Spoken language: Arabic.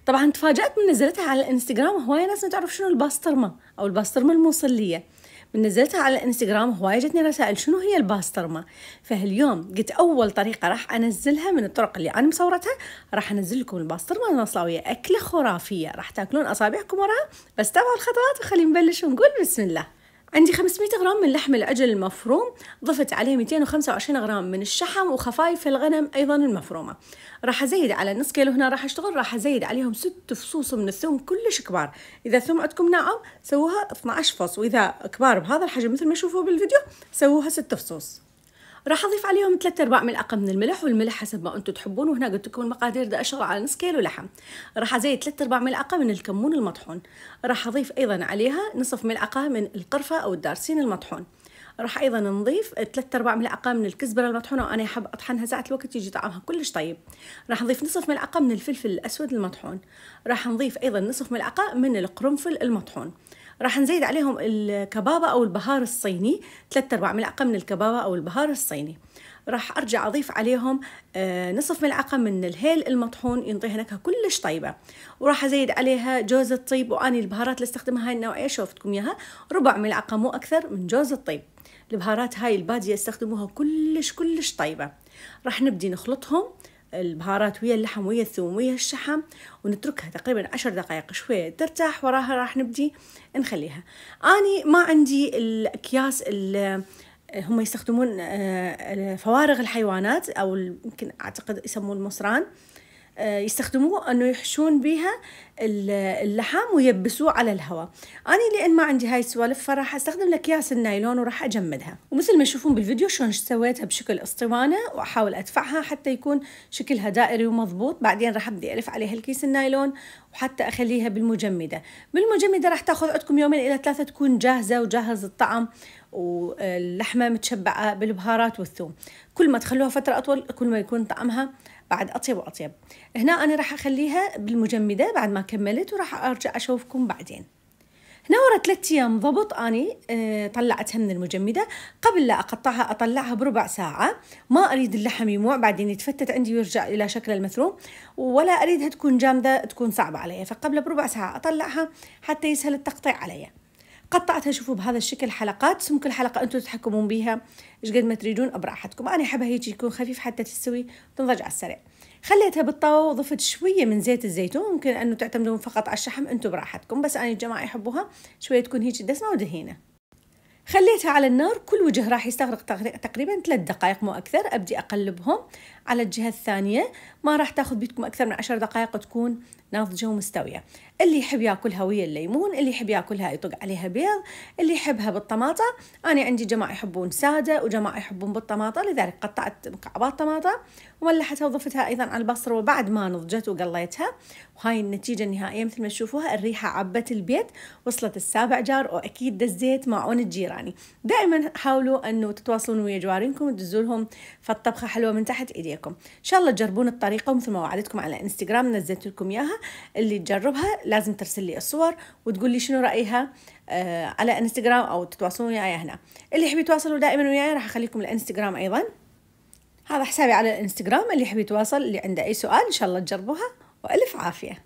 طبعا تفاجأت من نزلتها على الانستغرام. هواية ناس ما تعرف شنو الباسترما أو الباسترما الموصلية. من نزلتها على الانستغرام هواية جتني رسائل شنو هي الباسترما. فهاليوم قلت أول طريقة راح أنزلها من الطرق اللي أنا مصورتها، راح أنزل لكم الباسترما المصلاوية. أكلة خرافية راح تاكلون أصابعكم وراها. بس تابعوا الخطوات وخلينا نبلش ونقول بسم الله. عندي 500 غرام من لحم العجل المفروم، ضفت عليه 225 غرام من الشحم وخفايف الغنم أيضا المفرومة. راح أزيد على نص كيلو هنا راح أشتغل، راح أزيد عليهم 6 فصوص من الثوم كلش كبار. إذا الثوم عندكم ناعم سووها 12 فص، وإذا كبار بهذا الحجم مثل ما تشوفوا بالفيديو سووها 6 فصوص. راح أضيف عليهم 3/4 ملعقة من الملح، والملح حسب ما أنتم تحبون، وهنا قلت لكم المقادير دا أشتغل على نص كيلو لحم. راح أزيد 3/4 ملعقة من الكمون المطحون. راح أضيف أيضا عليها نصف ملعقة من القرفة أو الدارسين المطحون. راح أيضا نضيف 3/4 ملعقة من الكزبرة المطحونة، وأنا أحب أطحنها ساعة الوقت يجي طعمها كلش طيب. راح نضيف نصف ملعقة من الفلفل الأسود المطحون. راح نضيف أيضا نصف ملعقة من القرنفل المطحون. راح نزيد عليهم الكبابة أو البهار الصيني، 3/4 ملعقة من الكبابة أو البهار الصيني. راح أرجع أضيف عليهم نصف ملعقة من الهيل المطحون، ينطيها نكهة كلش طيبة. وراح أزيد عليها جوز الطيب، وأني البهارات اللي استخدمها هاي النوعية شوفتكم إياها 1/4 ملعقة مو أكثر من جوز الطيب. البهارات هاي البادية استخدموها كلش طيبة. راح نبدي نخلطهم البهارات ويا اللحم ويا الثوم ويا الشحم، ونتركها تقريبا 10 دقائق شوية ترتاح. وراها راح نبدي نخليها. أني ما عندي الأكياس اللي هم يستخدمون فوارغ الحيوانات، أو يمكن أعتقد يسمون المصران، يستخدموه أنه يحشون بيها اللحم ويبسوه على الهواء. أنا لأن ما عندي هاي السوالف فراح أستخدم الأكياس النايلون وراح أجمدها. ومثل ما تشوفون بالفيديو شلون سويتها بشكل اسطوانة، وأحاول أدفعها حتى يكون شكلها دائري ومضبوط. بعدين راح أبدي ألف عليها الكيس النايلون وحتى أخليها بالمجمدة. بالمجمدة راح تاخذ عندكم 2 إلى 3 تكون جاهزة وجاهز الطعم، واللحمة متشبعة بالبهارات والثوم. كل ما تخلوها فترة أطول كل ما يكون طعمها بعد أطيب وأطيب. هنا أنا راح أخليها بالمجمدة بعد ما كملت، وراح أرجع أشوفكم بعدين. هنا ورا 3 أيام ضبط أني طلعتها من المجمدة. قبل لا أقطعها أطلعها بربع ساعة. ما أريد اللحم يموع بعدين يتفتت عندي ويرجع إلى شكل المثروم، ولا أريدها تكون جامدة تكون صعبة علي، فقبل بربع ساعة أطلعها حتى يسهل التقطيع علي. قطعتها شوفوا بهذا الشكل حلقات. سمك الحلقة أنتم تتحكمون بيها إيش قد ما تريدون براحتكم. أنا أحبها هيك يكون خفيف حتى تستوي وتنضج على السريع. خليتها بالطاوة وضفت شوية من زيت الزيتون. ممكن أنه تعتمدون فقط على الشحم أنتم براحتكم، بس أنا الجماعة يحبوها شوية تكون هيك دسمة ودهينة. خليتها على النار. كل وجه راح يستغرق تقريبا 3 دقائق مو أكثر. أبدي أقلبهم على الجهة الثانية. ما راح تاخذ بيدكم أكثر من 10 دقائق تكون ناضجة ومستوية. اللي يحب ياكلها ويا الليمون، اللي يحب ياكلها يطق عليها بيض، اللي يحبها بالطماطة. أنا عندي جماعة يحبون سادة وجماعة يحبون بالطماطة، لذلك قطعت مكعبات طماطة وملحتها وضفتها أيضا على البصرة. وبعد ما نضجت وقليتها، وهاي النتيجة النهائية مثل ما تشوفوها. الريحة عبت البيت، وصلت السابع جار، وأكيد دزيت معون الجيراني. دائما حاولوا أنه تتواصلون ويا جوارينكم وتدزوا لهم فالطبخة حلوة من تحت إيديكم. إن شاء الله تجربون الطريقة، ومثل ما وعدتكم على انستغرام نزلت لكم إياها. اللي تجربها لازم ترسل لي الصور وتقول لي شنو رأيها على انستغرام، أو تتواصلون وياي هنا. اللي يحب يتواصلوا دائما وياي راح أخليكم الانستغرام أيضا. هذا حسابي على الانستغرام. اللي يحب يتواصل، اللي عنده أي سؤال إن شاء الله تجربوها، وألف عافية.